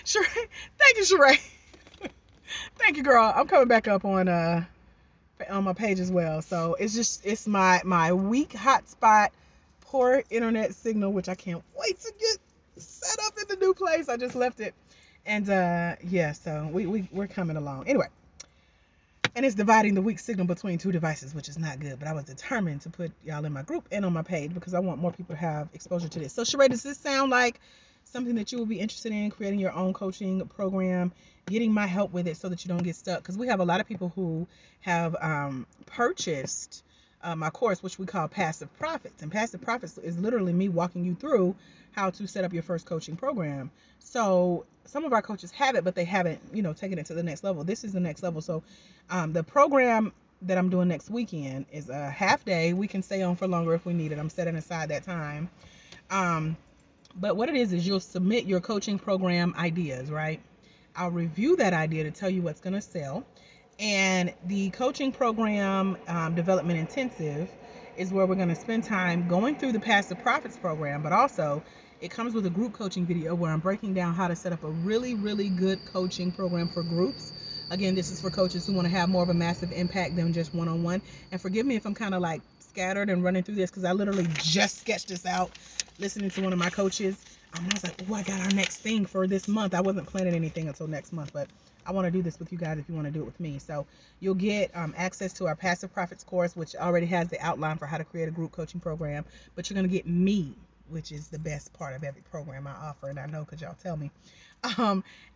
Sheree, thank you, Sheree. Thank you, girl. I'm coming back up on my page as well. So it's my weak hotspot, poor internet signal, which I can't wait to get set up in the new place. I just left it, and yeah, so we're coming along. Anyway, and it's dividing the weak signal between two devices, which is not good. But I was determined to put y'all in my group and on my page because I want more people to have exposure to this. So, Sheree, does this sound like something that you will be interested in, creating your own coaching program, getting my help with it so that you don't get stuck? Because we have a lot of people who have purchased my course, which we call Passive Profits. And Passive Profits is literally me walking you through how to set up your first coaching program. So some of our coaches have it, but they haven't, taken it to the next level. This is the next level. So the program that I'm doing next weekend is a half day. We can stay on for longer if we need it. I'm setting aside that time. But what it is you'll submit your coaching program ideas, right? I'll review that idea to tell you what's going to sell. And the coaching program development intensive is where we're going to spend time going through the Passive Profits program, but also it comes with a group coaching video where I'm breaking down how to set up a really, really good coaching program for groups. Again, this is for coaches who want to have more of a massive impact than just one-on-one. And forgive me if I'm kind of like scattered and running through this because I literally just sketched this out listening to one of my coaches. I was like, oh, I got our next thing for this month. I wasn't planning anything until next month, but I want to do this with you guys if you want to do it with me. So you'll get access to our Passive Profits course, which already has the outline for how to create a group coaching program. But you're going to get me, which is the best part of every program I offer. And I know because y'all tell me.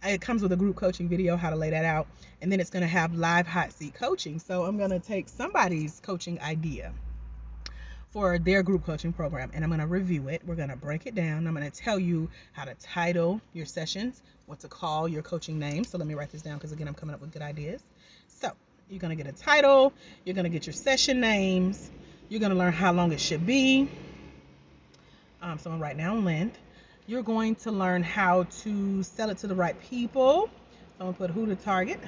It comes with a group coaching video, how to lay that out. And then it's going to have live hot seat coaching. So I'm going to take somebody's coaching idea for their group coaching program, and I'm going to review it. We're going to break it down. I'm going to tell you how to title your sessions, what to call your coaching name. So let me write this down because, again, I'm coming up with good ideas. So you're going to get a title. You're going to get your session names. You're going to learn how long it should be. So I'm going to write down length. You're going to learn how to sell it to the right people. So I'm going to put who to target.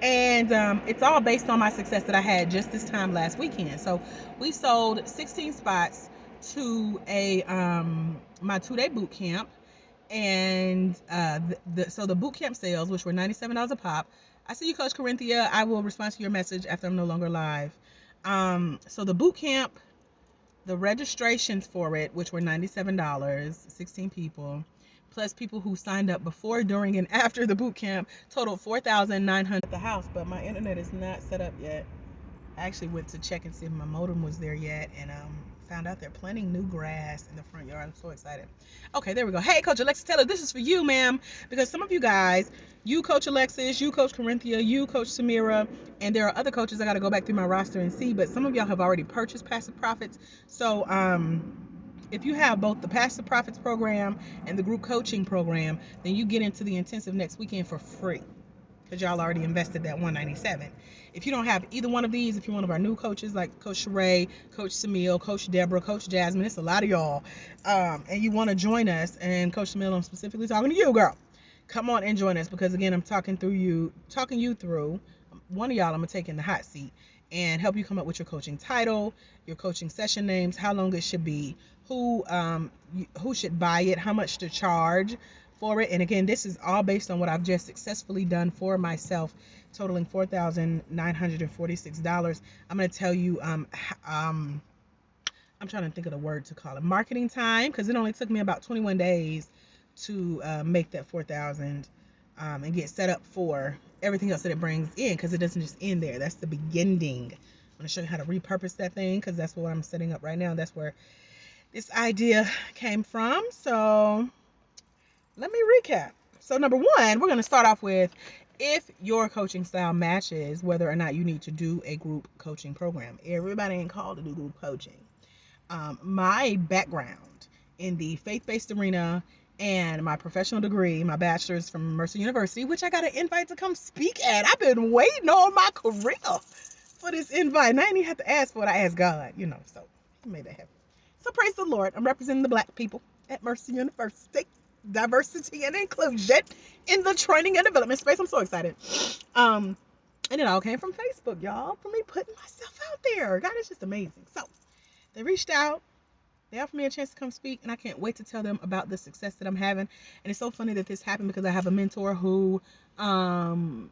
And it's all based on my success that I had just this time last weekend. So we sold 16 spots to my 2-day boot camp. And so the boot camp sales, which were $97 a pop. I see you, Coach Corinthia. I will respond to your message after I'm no longer live. So the boot camp, the registrations for it, which were $97, 16 people, plus people who signed up before, during, and after the boot camp, totaled $4,900 at the house. But my internet is not set up yet. I actually went to check and see if my modem was there yet, and found out they're planting new grass in the front yard. I'm so excited. Okay, there we go. Hey, Coach Alexis Taylor, this is for you, ma'am, because some of you guys, you Coach Alexis, you Coach Corinthia, you Coach Samira, and there are other coaches I got to go back through my roster and see, but some of y'all have already purchased Passive Profits. So if you have both the Passive Profits program and the group coaching program, then you get into the intensive next weekend for free because y'all already invested that $197. If you don't have either one of these, if you're one of our new coaches like Coach Sheree, Coach Samil, Coach Deborah, Coach Jasmine, it's a lot of y'all, and you want to join us, and Coach Samil, I'm specifically talking to you, girl. Come on and join us because, again, I'm talking you through. One of y'all, I'm going to take in the hot seat and help you come up with your coaching title, your coaching session names, how long it should be, who should buy it, how much to charge for it. And again, this is all based on what I've just successfully done for myself, totaling $4,946. I'm going to tell you, I'm trying to think of the word to call it, marketing time, because it only took me about 21 days to make that 4,000 and get set up for everything else that it brings in, because it doesn't just end there. That's the beginning. I'm going to show you how to repurpose that thing, because that's what I'm setting up right now. That's where this idea came from. So let me recap. So number one, we're going to start off with if your coaching style matches whether or not you need to do a group coaching program. Everybody ain't called to do group coaching. My background in the faith-based arena and my professional degree, my bachelor's from Mercer University, which I got an invite to come speak at. I've been waiting all my career for this invite. And I didn't even have to ask for it. I asked God, so he made that happen. So praise the Lord. I'm representing the black people at Mercer University. Diversity and inclusion in the training and development space. I'm so excited. And it all came from Facebook, y'all, for me putting myself out there. God is just amazing. So they reached out. They offered me a chance to come speak, and I can't wait to tell them about the success that I'm having. And it's so funny that this happened because I have a mentor who um,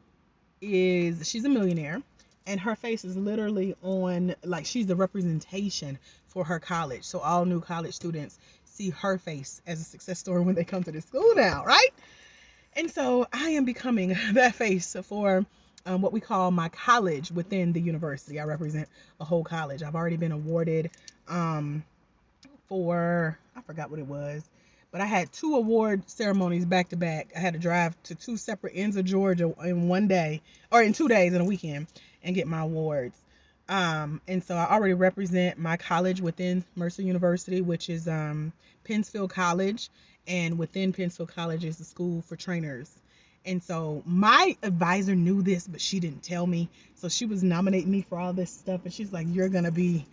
she's a millionaire, and her face is literally on, like, she's the representation for her college. So all new college students see her face as a success story when they come to the school now, right? And so I am becoming that face for what we call my college within the university. I represent a whole college. I've already been awarded for, I forgot what it was, but I had 2 award ceremonies back to back. I had to drive to 2 separate ends of Georgia in one day, or in 2 days in a weekend, and get my awards. And so I already represent my college within Mercer University, which is Pennsfield College, and within Pennsfield College is the school for trainers. And so my advisor knew this, but she didn't tell me. So she was nominating me for all this stuff, and she's like, "You're gonna be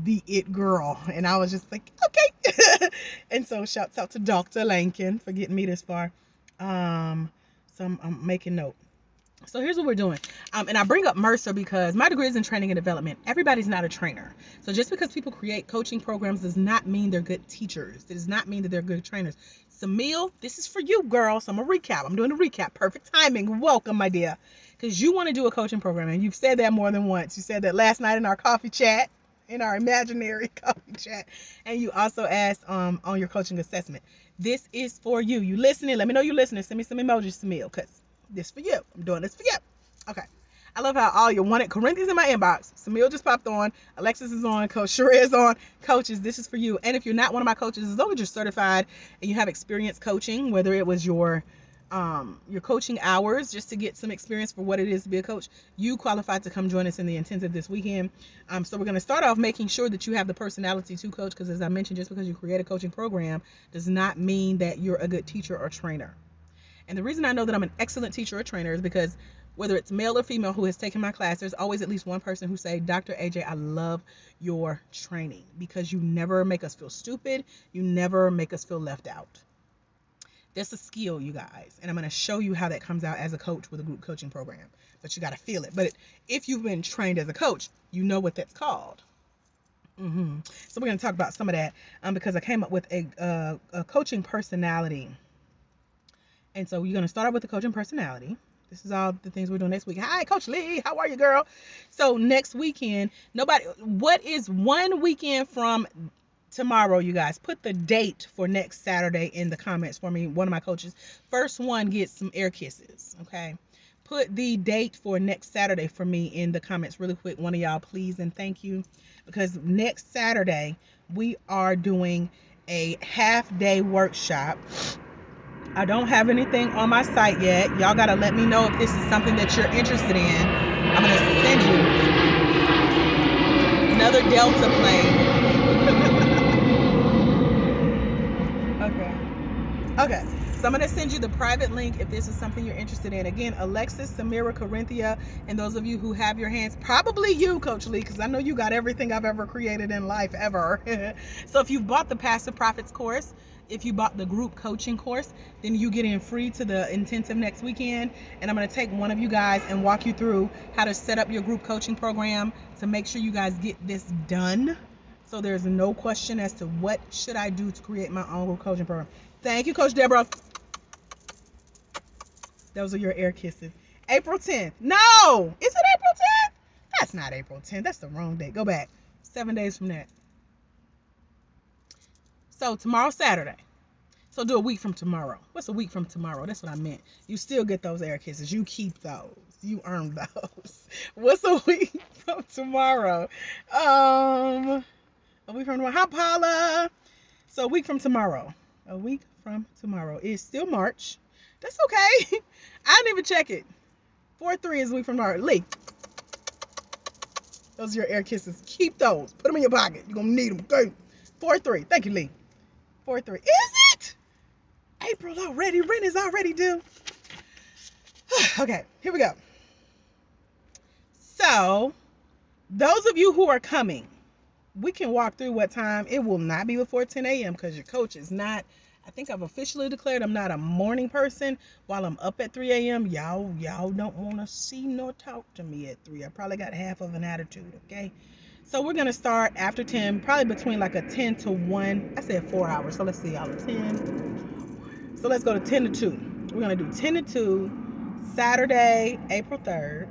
the it girl." And I was just like, okay. And so shouts out to Dr. Lankin for getting me this far. So I'm making note. So here's what we're doing. And I bring up Mercer because my degree is in training and development. Everybody's not a trainer. So just because people create coaching programs does not mean they're good teachers. It does not mean that they're good trainers. Samil, this is for you, girl. So I'm going to recap. I'm doing a recap. Perfect timing. Welcome, my dear. Because you want to do a coaching program. And you've said that more than once. You said that last night in our coffee chat. In our imaginary coffee chat. And you also asked on your coaching assessment. This is for you. You listening? Let me know you're listening. Send me some emojis, Samil, because this for you. I'm doing this for you. Okay. I love how all you wanted Corinthians in my inbox. Samil just popped on. Alexis is on. Coach Sheree is on. Coaches, this is for you. And if you're not one of my coaches, as long as you're certified and you have experience coaching, whether it was your coaching hours just to get some experience for what it is to be a coach, you qualified to come join us in the intensive this weekend. So we're going to start off making sure that you have the personality to coach, because as I mentioned, just because you create a coaching program does not mean that you're a good teacher or trainer. And the reason I know that I'm an excellent teacher or trainer is because whether it's male or female who has taken my class, there's always at least one person who say, "Dr. AJ, I love your training because you never make us feel stupid. You never make us feel left out." That's a skill, you guys. And I'm going to show you how that comes out as a coach with a group coaching program. But you got to feel it. But if you've been trained as a coach, you know what that's called. So we're going to talk about some of that because I came up with a coaching personality. And so you're going to start out with the coaching personality. This is all the things we're doing next week. Hi, Coach Lee. How are you, girl? So next weekend, what is one weekend from tomorrow, you guys? Put the date for next Saturday in the comments for me. One of my coaches. First one gets some air kisses, okay? Put the date for next Saturday for me in the comments really quick. One of y'all, please and thank you. Because next Saturday, we are doing a half-day workshop. I don't have anything on my site yet. Y'all got to let me know if this is something that you're interested in. I'm going to send you another Delta plane. Okay. So I'm going to send you the private link if this is something you're interested in. Again, Alexis, Samira, Corinthia, and those of you who have your hands, probably you, Coach Lee, because I know you got everything I've ever created in life ever. So if you bought the Passive Profits course, if you bought the group coaching course, then you get in free to the intensive next weekend. And I'm going to take one of you guys and walk you through how to set up your group coaching program to make sure you guys get this done. So there's no question as to what should I do to create my own group coaching program. Thank you, Coach Deborah. Those are your air kisses. April 10th. No! Is it April 10th? That's not April 10th. That's the wrong date. Go back. 7 days from that. So tomorrow, Saturday. So do a week from tomorrow. What's a week from tomorrow? That's what I meant. You still get those air kisses. You keep those. You earn those. What's a week from tomorrow? A week from tomorrow. Hi, Paula. So a week from tomorrow. A week from tomorrow. It's still March. That's okay. I didn't even check it. 4/3 is a week from tomorrow. Lee. Those are your air kisses. Keep those. Put them in your pocket. You're going to need them. Okay. 4/3. Thank you, Lee. 4/3. Is it? April already. Rent is already due. Okay. Here we go. So, those of you who are coming, we can walk through what time. It will not be before 10 a.m. because your coach is not. I think I've officially declared I'm not a morning person. While I'm up at 3 a.m., y'all don't want to see nor talk to me at 3. I probably got half of an attitude, okay? So we're going to start after 10, probably between like a 10 to 1. I said 4 hours. So let's see, y'all. 10. So let's go to 10 to 2. We're going to do 10 to 2, Saturday, April 3rd.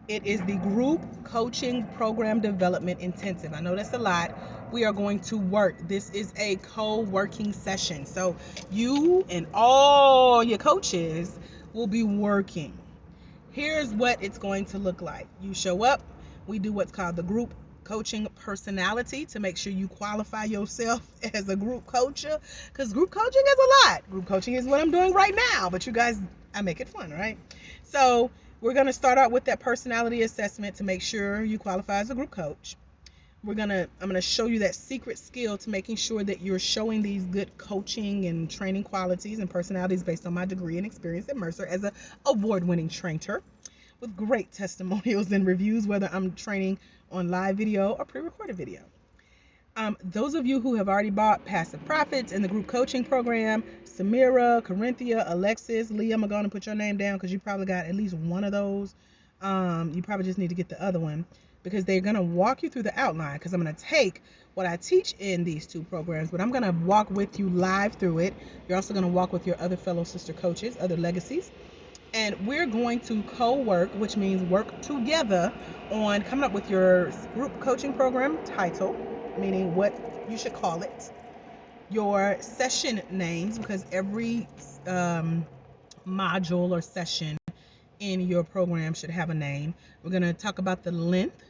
It is the group coaching program development intensive. I know that's a lot. We are going to work. This is a co-working session. So you and all your coaches will be working. Here's what it's going to look like. You show up. We do what's called the group coaching personality to make sure you qualify yourself as a group coacher, because group coaching is a lot. Group coaching is what I'm doing right now, but you guys, I make it fun, right? So we're going to start out with that personality assessment to make sure you qualify as a group coach. I'm going to show you that secret skill to making sure that you're showing these good coaching and training qualities and personalities based on my degree and experience at Mercer as an award-winning trainer with great testimonials and reviews, whether I'm training on live video or pre-recorded video. Those of you who have already bought Passive Profits in the group coaching program, Samira, Corinthia, Alexis, Leah, I'm going to put your name down because you probably got at least one of those. You probably just need to get the other one, because they're going to walk you through the outline, because I'm going to take what I teach in these two programs, but I'm going to walk with you live through it. You're also going to walk with your other fellow sister coaches, other legacies, and we're going to co-work, which means work together on coming up with your group coaching program title, meaning what you should call it, your session names, because every module or session in your program should have a name. We're going to talk about the length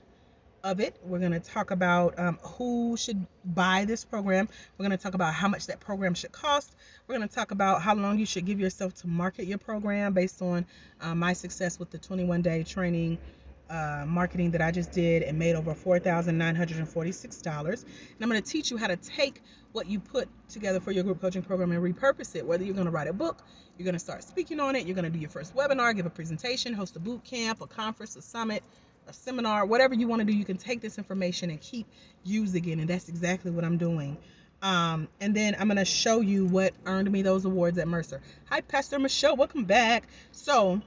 of it. We're going to talk about who should buy this program. We're going to talk about how much that program should cost. We're going to talk about how long you should give yourself to market your program based on my success with the 21-day training marketing that I just did and made over $4,946. And I'm going to teach you how to take what you put together for your group coaching program and repurpose it, whether you're going to write a book, you're going to start speaking on it, you're going to do your first webinar, give a presentation, host a boot camp, a conference, a summit, a seminar, whatever you want to do. You can take this information and keep using it, and that's exactly what I'm doing. And then I'm going to show you what earned me those awards at Mercer. Hi, Pastor Michelle. Welcome back. So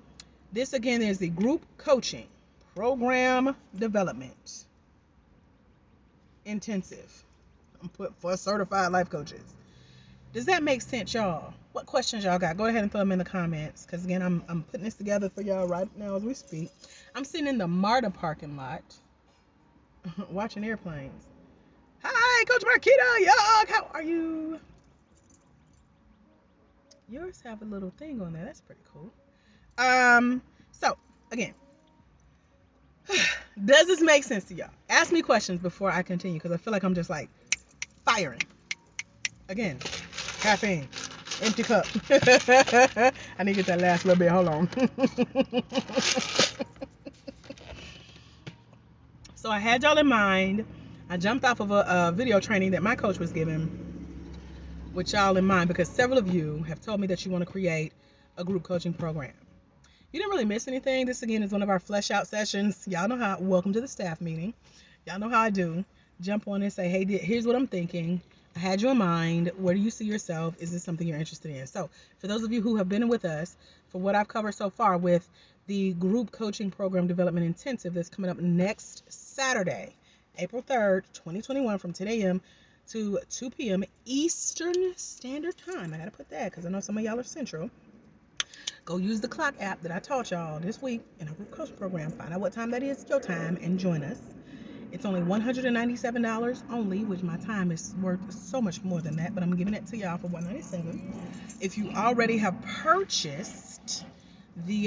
this, again, is the group coaching program development intensive. I'm put for certified life coaches. Does that make sense, y'all? What questions y'all got? Go ahead and throw them in the comments, because again, I'm putting this together for y'all right now as we speak. I'm sitting in the MARTA parking lot watching airplanes. Hi, Coach Marquita. Yuck, how are you? Yours have a little thing on there. That's pretty cool. So again, does this make sense to y'all? Ask me questions before I continue, because I feel like I'm just like firing. Again, caffeine, empty cup. I need to get that last little bit. Hold on. So I had y'all in mind. I jumped off of a video training that my coach was giving with y'all in mind, because several of you have told me that you want to create a group coaching program. You didn't really miss anything. This, again, is one of our flesh out sessions. Y'all know how. Welcome to the staff meeting. Y'all know how I do. Jump on and say, hey, here's what I'm thinking. I had you in mind. Where do you see yourself? Is this something you're interested in? So for those of you who have been with us for what I've covered so far with the group coaching program development intensive that's coming up next Saturday, April 3rd, 2021, from 10 a.m. to 2 p.m. Eastern Standard Time. I got to put that because I know some of y'all are Central. Go use the clock app that I taught y'all this week in a group coach program. Find out what time that is your time and join us. It's only $197 only, which my time is worth so much more than that, but I'm giving it to y'all for $197. If you already have purchased the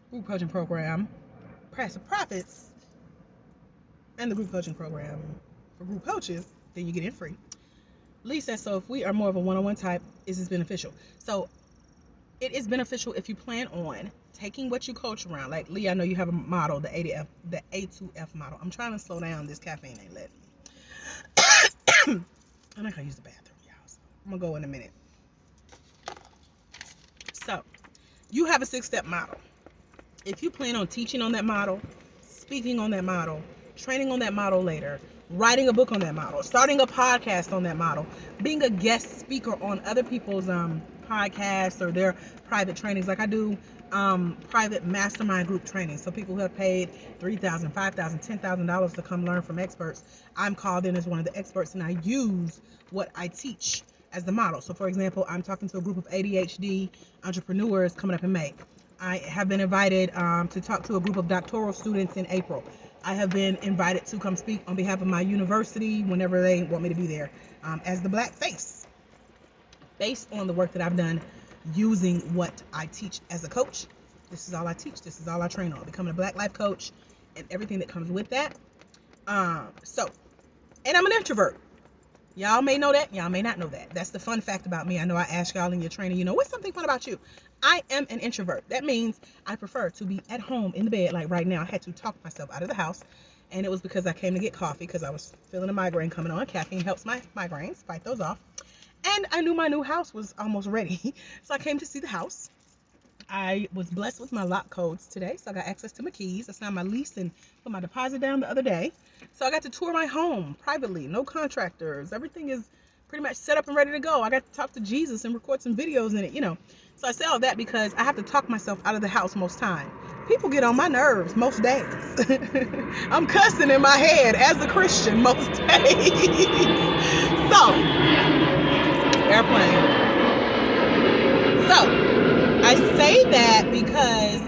group coaching program, Passive Profits, and the group coaching program for group coaches, then you get it free. Lee says, so if we are more of a one-on-one type, is this beneficial? So it is beneficial if you plan on taking what you coach around. Like Lee, I know you have a model, the A2F model. I'm trying to slow down. This caffeine ain't letting me. I'm not going to use the bathroom, y'all. So I'm going to go in a minute. So you have a 6-step model. If you plan on teaching on that model, speaking on that model, training on that model later, writing a book on that model, starting a podcast on that model, being a guest speaker on other people's podcasts or their private trainings. Like I do private mastermind group training. So people who have paid $3,000, $5,000, $10,000 to come learn from experts, I'm called in as one of the experts, and I use what I teach as the model. So for example, I'm talking to a group of ADHD entrepreneurs coming up in May. I have been invited to talk to a group of doctoral students in April. I have been invited to come speak on behalf of my university whenever they want me to be there as the black face, based on the work that I've done using what I teach as a coach. This is all I teach. This is all I train on. Becoming a black life coach and everything that comes with that. And I'm an introvert. Y'all may know that. Y'all may not know that. That's the fun fact about me. I know I ask y'all in your training, what's something fun about you? I am an introvert. That means I prefer to be at home in the bed. Like right now, I had to talk myself out of the house. And it was because I came to get coffee because I was feeling a migraine coming on. Caffeine helps my migraines, fight those off. And I knew my new house was almost ready. So I came to see the house. I was blessed with my lock codes today, so I got access to my keys. I signed my lease and put my deposit down the other day. So I got to tour my home privately, no contractors. Everything is pretty much set up and ready to go. I got to talk to Jesus and record some videos in it, So I say all that because I have to talk myself out of the house most time. People get on my nerves most days. I'm cussing in my head as a Christian most days. So, airplane. So, I say that because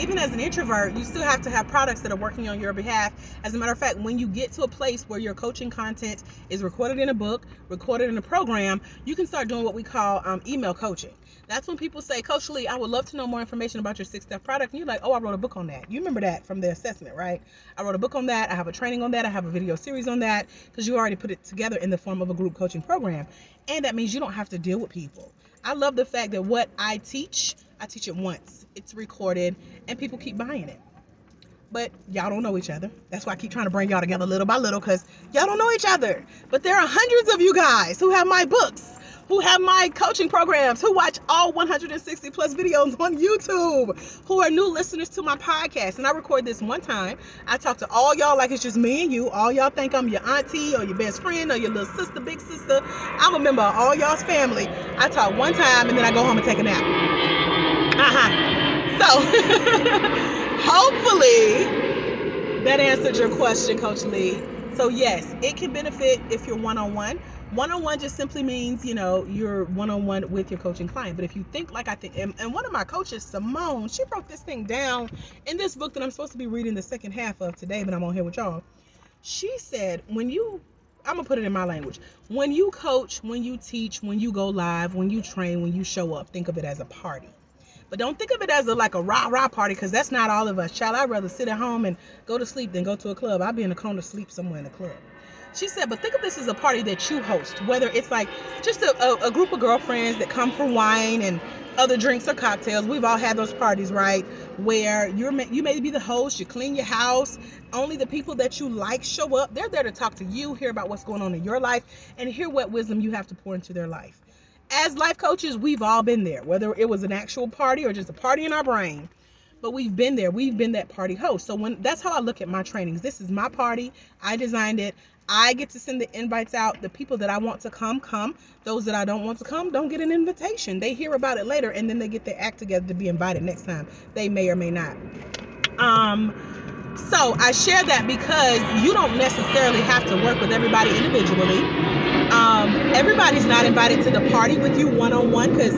even as an introvert, you still have to have products that are working on your behalf. As a matter of fact, when you get to a place where your coaching content is recorded in a book, recorded in a program, you can start doing what we call email coaching. That's when people say, Coach Lee, I would love to know more information about your 6-step product. And you're like, oh, I wrote a book on that. You remember that from the assessment, right? I wrote a book on that. I have a training on that. I have a video series on that, because you already put it together in the form of a group coaching program. And that means you don't have to deal with people. I love the fact that what I teach it once. It's recorded, and people keep buying it. But y'all don't know each other. That's why I keep trying to bring y'all together little by little, because y'all don't know each other. But there are hundreds of you guys who have my books, who have my coaching programs, who watch all 160 plus videos on YouTube, who are new listeners to my podcast. And I record this one time. I talk to all y'all like it's just me and you. All y'all think I'm your auntie or your best friend or your little sister, big sister. I'm a member of all y'all's family. I talk one time and then I go home and take a nap. So, hopefully that answered your question, Coach Lee. So yes, it can benefit if you're one-on-one. One-on-one just simply means, you're one-on-one with your coaching client. But if you think like I think, and one of my coaches, Simone, she broke this thing down in this book that I'm supposed to be reading the second half of today, but I'm on here with y'all. She said, I'm going to put it in my language. When you coach, when you teach, when you go live, when you train, when you show up, think of it as a party. But don't think of it as a rah-rah party, because that's not all of us. Child, I'd rather sit at home and go to sleep than go to a club. I'd be in a corner sleep somewhere in a club. She said, but think of this as a party that you host, whether it's like just a group of girlfriends that come for wine and other drinks or cocktails. We've all had those parties, right? Where you may be the host, you clean your house. Only the people that you like show up. They're there to talk to you, hear about what's going on in your life, and hear what wisdom you have to pour into their life. As life coaches, we've all been there, whether it was an actual party or just a party in our brain. But we've been there. We've been that party host. So that's how I look at my trainings. This is my party. I designed it. I get to send the invites out. The people that I want to come. Those that I don't want to come don't get an invitation. They hear about it later, and then they get their act together to be invited next time. They may or may not. So I share that because you don't necessarily have to work with everybody individually. Everybody's not invited to the party with you one-on-one, because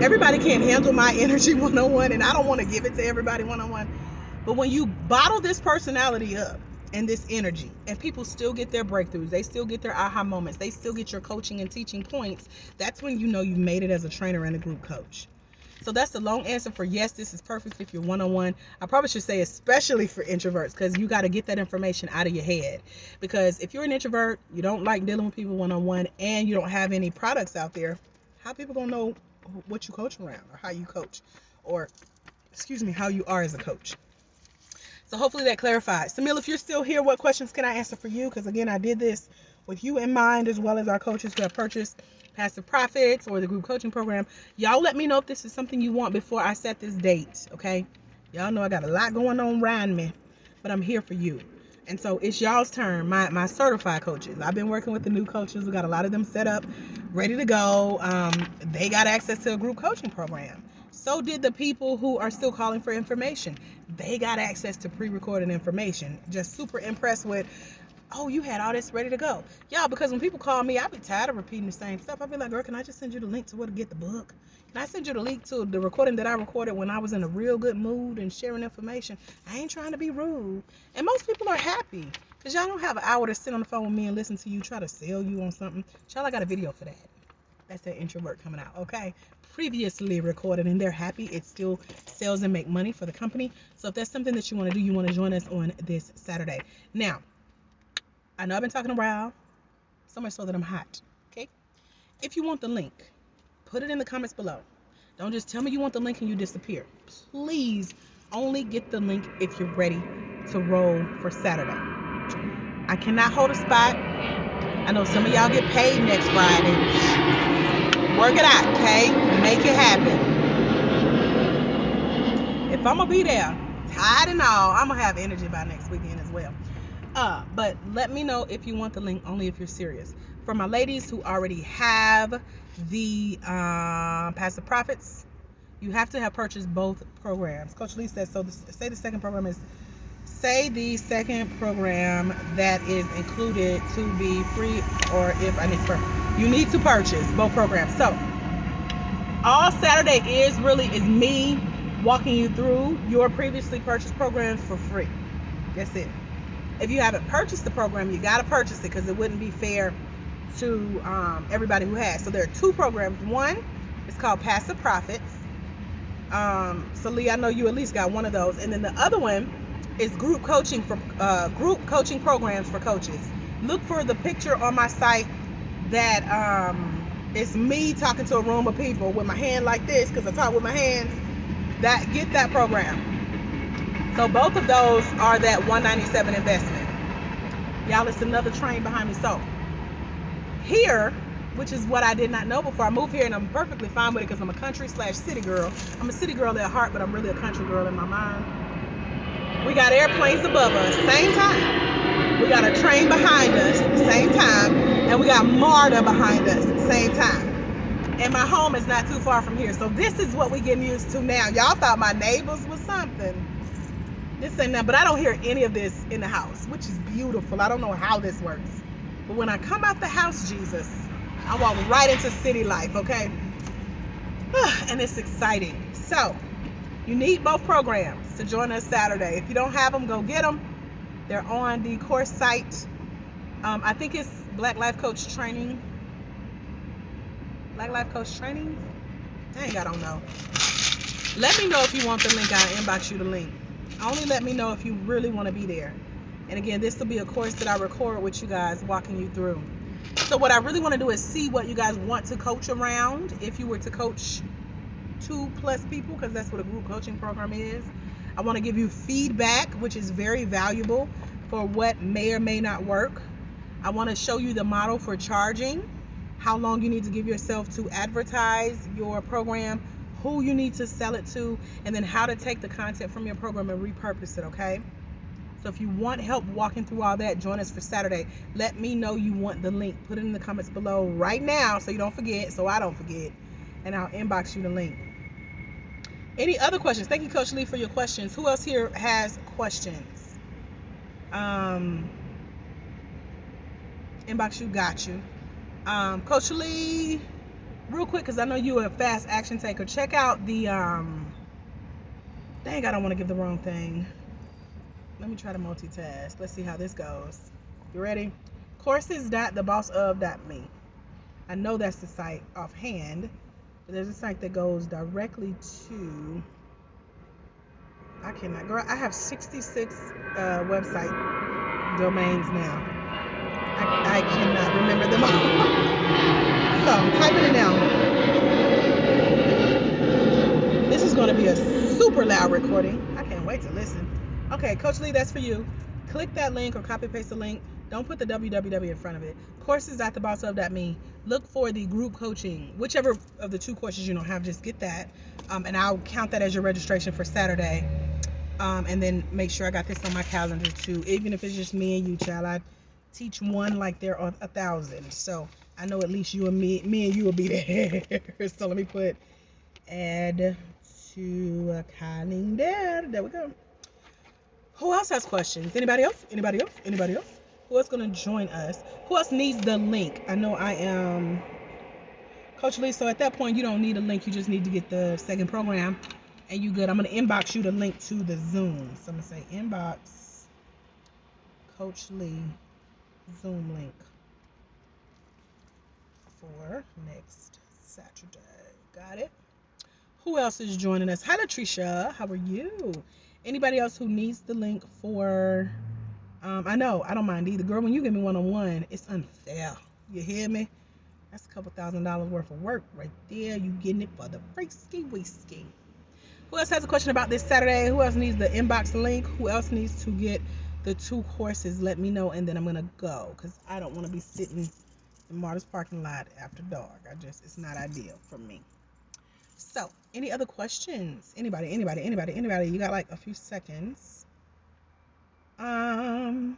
everybody can't handle my energy one-on-one, and I don't want to give it to everybody one-on-one. But when you bottle this personality up and this energy, and people still get their breakthroughs, they still get their aha moments, they still get your coaching and teaching points, that's when you know you've made it as a trainer and a group coach. So that's the long answer for yes, this is perfect if you're one-on-one. I probably should say especially for introverts, because you got to get that information out of your head. Because if you're an introvert, you don't like dealing with people one-on-one, and you don't have any products out there, how people going to know what you coach around, or how you coach, or how you are as a coach? So hopefully that clarifies. Samil, if you're still here, what questions can I answer for you? Because again, I did this with you in mind, as well as our coaches who have purchased Passive Profits or the group coaching program. Y'all let me know if this is something you want before I set this date, okay? Y'all know I got a lot going on around me, but I'm here for you. And so it's y'all's turn, my certified coaches. I've been working with the new coaches. We got a lot of them set up, ready to go. They got access to a group coaching program. So did the people who are still calling for information. They got access to pre-recorded information. Just super impressed with, oh, you had all this ready to go. Y'all, because when people call me, I be tired of repeating the same stuff. I be like, girl, can I just send you the link to where to get the book? Can I send you the link to the recording that I recorded when I was in a real good mood and sharing information? I ain't trying to be rude. And most people are happy because y'all don't have an hour to sit on the phone with me and listen to you try to sell you on something. Y'all, I got a video for that. That's that introvert coming out, okay? Previously recorded, and they're happy. It still sells and make money for the company. So if that's something that you want to do, you want to join us on this Saturday. Now, I know I've been talking around, so much so that I'm hot, okay? If you want the link, put it in the comments below. Don't just tell me you want the link and you disappear. Please only get the link if you're ready to roll for Saturday. I cannot hold a spot. I know some of y'all get paid next Friday. Work it out, okay? Make it happen. If I'm going to be there, tired and all, I'm going to have energy by next weekend as well. But let me know if you want the link, only if you're serious. For my ladies who already have the Passive Profits, you have to have purchased both programs. Coach Lee says, say the second program that is included to be free, or if I need to, you need to purchase both programs. So all Saturday is me walking you through your previously purchased programs for free. That's it. If you haven't purchased the program, you got to purchase it because it wouldn't be fair to everybody who has. So there are two programs. One is called Passive Profits. So Lee, I know you at least got one of those. And then the other one is group coaching programs for coaches. Look for the picture on my site that it's me talking to a room of people with my hand like this because I talk with my hands. Get that program. So both of those are that $197 investment. Y'all, it's another train behind me. So here, which is what I did not know before I moved here, and I'm perfectly fine with it because I'm a country/city girl. I'm a city girl at heart, but I'm really a country girl in my mind. We got airplanes above us, same time. We got a train behind us, same time. And we got MARTA behind us, same time. And my home is not too far from here. So this is what we getting used to now. Y'all thought my neighbors was something. This ain't nothing, but I don't hear any of this in the house, which is beautiful. I don't know how this works. But when I come out the house, Jesus, I walk right into city life, okay? And it's exciting. So, you need both programs to join us Saturday. If you don't have them, go get them. They're on the course site. I think it's Black Life Coach Training. Black Life Coach Training? Dang, I don't know. Let me know if you want the link. I'll inbox you the link. Only let me know if you really want to be there. And again, this will be a course that I record with you guys, walking you through. So what I really want to do is see what you guys want to coach around. If you were to coach 2+ people, because that's what a group coaching program is. I want to give you feedback, which is very valuable for what may or may not work. I want to show you the model for charging, how long you need to give yourself to advertise your program, who you need to sell it to, and then how to take the content from your program and repurpose it, okay? So if you want help walking through all that, join us for Saturday. Let me know you want the link. Put it in the comments below right now so you don't forget, so I don't forget, and I'll inbox you the link. Any other questions? Thank you, Coach Lee, for your questions. Who else here has questions? Inbox you, got you. Coach Lee, real quick, because I know you're a fast action taker. Check out the, dang, I don't want to give the wrong thing. Let me try to multitask. Let's see how this goes. You ready? Courses.thebossof.me. I know that's the site offhand, but there's a site that goes directly to, I cannot, girl, I have 66 website domains now. I cannot remember them all. So I'm typing it down. This is going to be a super loud recording. I can't wait to listen. Okay, Coach Lee, that's for you. Click that link or copy paste the link. Don't put the www in front of it. Courses.thebossof.me. Look for the group coaching. Whichever of the two courses you don't have, just get that. And I'll count that as your registration for Saturday. And then make sure I got this on my calendar too. Even if it's just me and you, child, I teach one like there are 1,000. So I know at least you and me and you will be there. So let me put add to a calendar. There we go. Who else has questions? Anybody else? Anybody else? Anybody else? Who else gonna join us? Who else needs the link? I know I am Coach Lee. So at that point, you don't need a link. You just need to get the second program, and you good. I'm gonna inbox you the link to the Zoom. So I'm gonna say inbox Coach Lee Zoom link for next Saturday. Got it? Who else is joining us? Hi, Latricia. How are you? Anybody else who needs the link for, I know, I don't mind either. Girl, when you give me one-on-one, it's unfair. You hear me? That's a couple $1,000s worth of work right there. You getting it for the freaky whiskey. Who else has a question about this Saturday? Who else needs the inbox link? Who else needs to get the 2 courses? Let me know, and then I'm going to go, because I don't want to be sitting in Marta's parking lot after dark. It's not ideal for me. So, any other questions? Anybody? You got like a few seconds. Any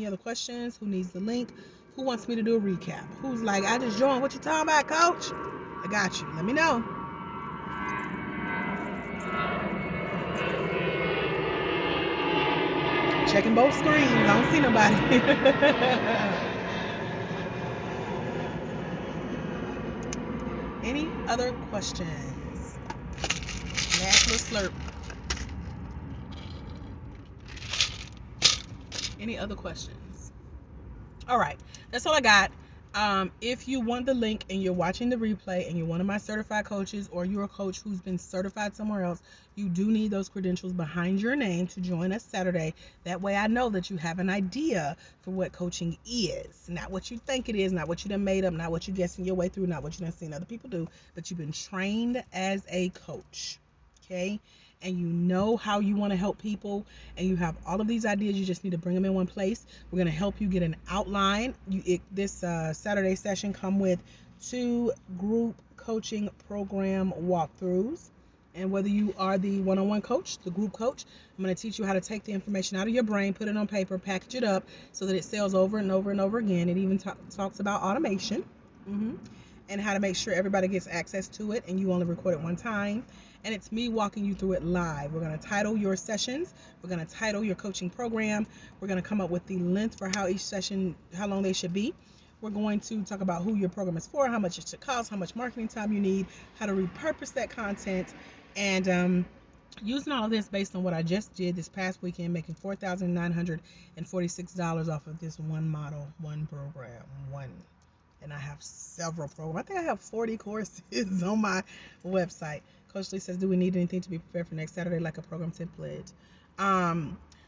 other questions? Who needs the link? Who wants me to do a recap? Who's like, I just joined. What you talking about, Coach? I got you. Let me know. Checking both screens. I don't see nobody. Any other questions? Last little slurp. Any other questions? All right, that's all I got. If you want the link and you're watching the replay and you're one of my certified coaches, or you're a coach who's been certified somewhere else, you do need those credentials behind your name to join us Saturday. That way I know that you have an idea for what coaching is. Not what you think it is, not what you done made up, not what you're guessing your way through, not what you done seen other people do, but you've been trained as a coach. Okay? And you know how you want to help people, and you have all of these ideas. You just need to bring them in one place. We're going to help you get an outline. This Saturday session come with 2 group coaching program walkthroughs. And whether you are the one-on-one coach, the group coach, I'm going to teach you how to take the information out of your brain, put it on paper, package it up so that it sells over and over and over again. It even talks about automation. And how to make sure everybody gets access to it, and you only record it one time. And it's me walking you through it live. We're going to title your sessions. We're going to title your coaching program. We're going to come up with the length for how each session, how long they should be. We're going to talk about who your program is for, how much it should cost, how much marketing time you need, how to repurpose that content, and using all of this based on what I just did this past weekend, making $4,946 off of this one model, one program, one. And I have several programs. I think I have 40 courses on my website. Coach Lee says, do we need anything to be prepared for next Saturday, like a program template?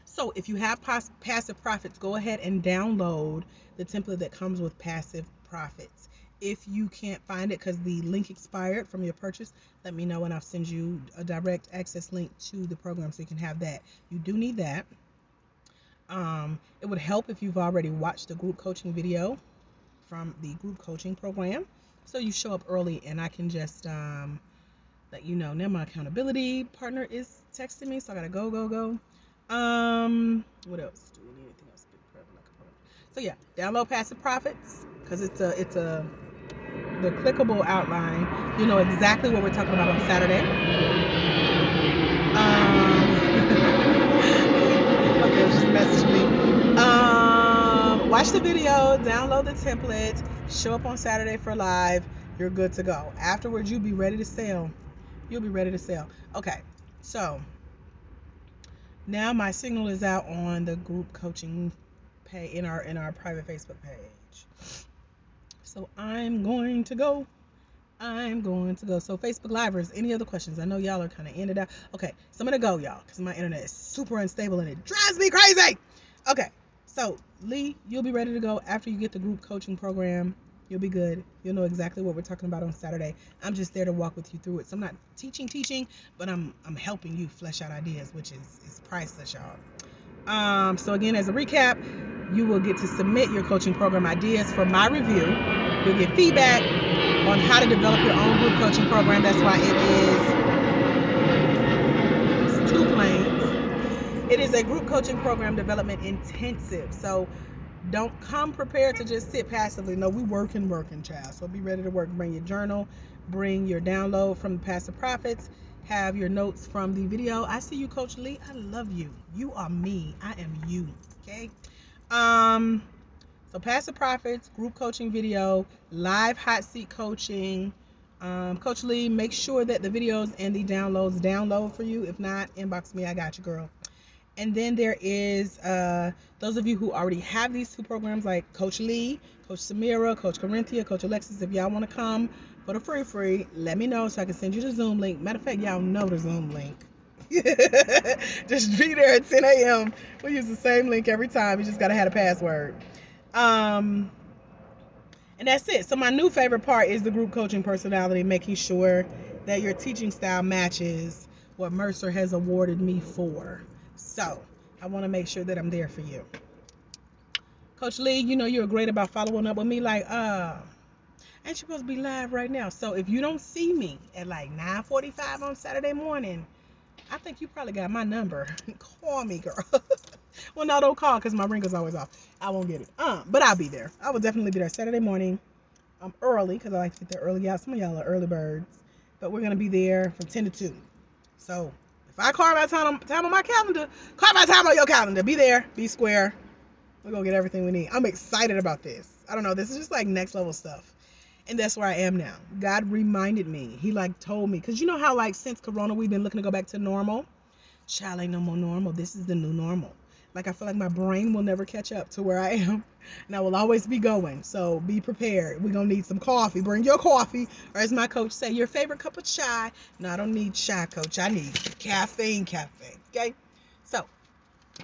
So if you have passive profits, go ahead and download the template that comes with passive profits. If you can't find it because the link expired from your purchase, let me know and I'll send you a direct access link to the program so you can have that. You do need that. It would help if you've already watched the group coaching video from the group coaching program, so you show up early and I can just let you know. Now my accountability partner is texting me, so I gotta go. What else? Do we need anything else? So yeah, download Passive Profits, because it's the clickable outline. You know exactly what we're talking about on Saturday. Okay, just message me. Watch the video, download the template, show up on Saturday for live. You're good to go. Afterwards, you'll be ready to sell. Okay, so now my signal is out on the group coaching page in our private Facebook page. So I'm going to go. So Facebook Livers, any other questions? I know y'all are kind of in and out. Okay, so I'm going to go, y'all, because my internet is super unstable and it drives me crazy. Okay, so Lee, you'll be ready to go after you get the group coaching program. You'll be good. You'll know exactly what we're talking about on Saturday. I'm just there to walk with you through it. So I'm not teaching, but I'm helping you flesh out ideas, which is priceless, y'all. So again, as a recap, you will get to submit your coaching program ideas for my review. You'll get feedback on how to develop your own group coaching program. That's why it's 2 planes. It is a group coaching program development intensive. So don't come prepared to just sit passively. No, we working, child. So be ready to work. Bring your journal, bring your download from the Passive Profits, have your notes from the video. I see you, Coach Lee. I love you. You are me. I am you. Okay. So Passive Profits, group coaching video, live hot seat coaching. Coach Lee, make sure that the videos and the downloads download for you. If not, inbox me. I got you, girl. And then there is those of you who already have these two programs, like Coach Lee, Coach Samira, Coach Corinthia, Coach Alexis. If y'all want to come for the free, let me know so I can send you the Zoom link. Matter of fact, y'all know the Zoom link. Just be there at 10 a.m. We use the same link every time. You just got to have a password. And that's it. So my new favorite part is the group coaching personality, making sure that your teaching style matches what Mercer has awarded me for. So I want to make sure that I'm there for you. Coach Lee, you know you're great about following up with me like, ain't you supposed to be live right now? So if you don't see me at like 9:45 on Saturday morning, I think you probably got my number. Call me, girl. Well, no, don't call because my ringer's always off. I won't get it. But I'll be there. I will definitely be there Saturday morning. I'm early because I like to get there early. Some of y'all are early birds. But we're going to be there from 10 to 2. So if I carve out time on my calendar, carve out time on your calendar. Be there. Be square. We're going to get everything we need. I'm excited about this. I don't know. This is just like next level stuff. And that's where I am now. God reminded me. He told me. Because you know how since Corona we've been looking to go back to normal? Child, ain't no more normal. This is the new normal. I feel like my brain will never catch up to where I am. And I will always be going. So be prepared. We're going to need some coffee. Bring your coffee. Or as my coach say, your favorite cup of chai. No, I don't need chai, coach. I need caffeine. Okay? So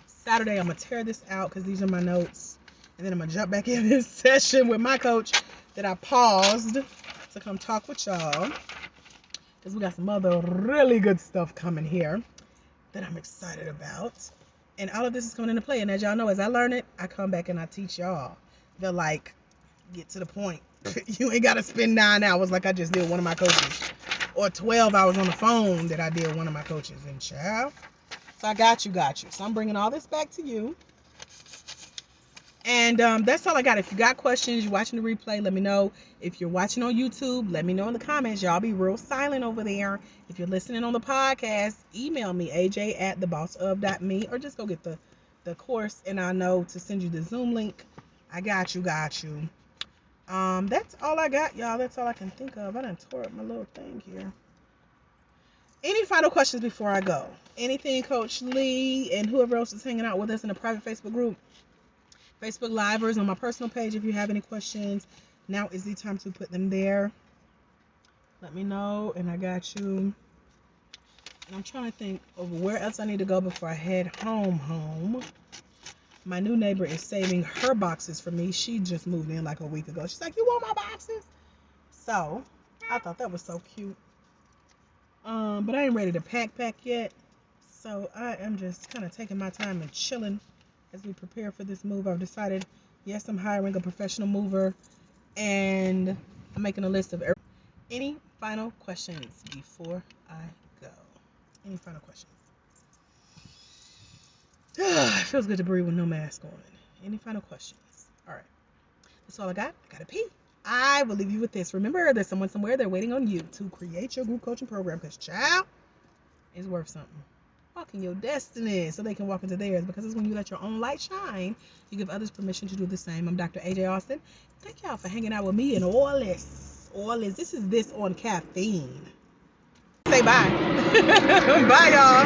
Saturday, I'm going to tear this out because these are my notes. And then I'm going to jump back in this session with my coach that I paused to come talk with y'all. Because we got some other really good stuff coming here that I'm excited about. And all of this is coming into play. And as y'all know, as I learn it, I come back and I teach y'all. They'll get to the point. You ain't got to spend 9 hours like I just did with one of my coaches. Or 12 hours on the phone that I did with one of my coaches. And child. So I got you. So I'm bringing all this back to you. And that's all I got. If you got questions, you're watching the replay, let me know. If you're watching on YouTube, let me know in the comments. Y'all be real silent over there. If you're listening on the podcast, email me, aj@thebossof.me, or just go get the course, and I know to send you the Zoom link. I got you. That's all I got, y'all. That's all I can think of. I done tore up my little thing here. Any final questions before I go? Anything, Coach Lee and whoever else is hanging out with us in the private Facebook group? Facebook Livers on my personal page. If you have any questions, now is the time to put them there. Let me know, and I got you. And I'm trying to think of where else I need to go before I head home. My new neighbor is saving her boxes for me. She just moved in like a week ago. She's like, you want my boxes? So, I thought that was so cute. But I ain't ready to pack yet. So, I am just kind of taking my time and chilling. As we prepare for this move, I've decided, yes, I'm hiring a professional mover, and I'm making a list of any final questions before I go. Any final questions? It feels good to breathe with no mask on. Any final questions? All right. That's all I got. I got to pee. I will leave you with this. Remember, there's someone somewhere there waiting on you to create your group coaching program, because child is worth something. Walk in your destiny so they can walk into theirs, because it's when you let your own light shine, you give others permission to do the same. I'm Dr. AJ Austin. Thank y'all for hanging out with me and all this. This is this on caffeine. Say bye. Bye, y'all.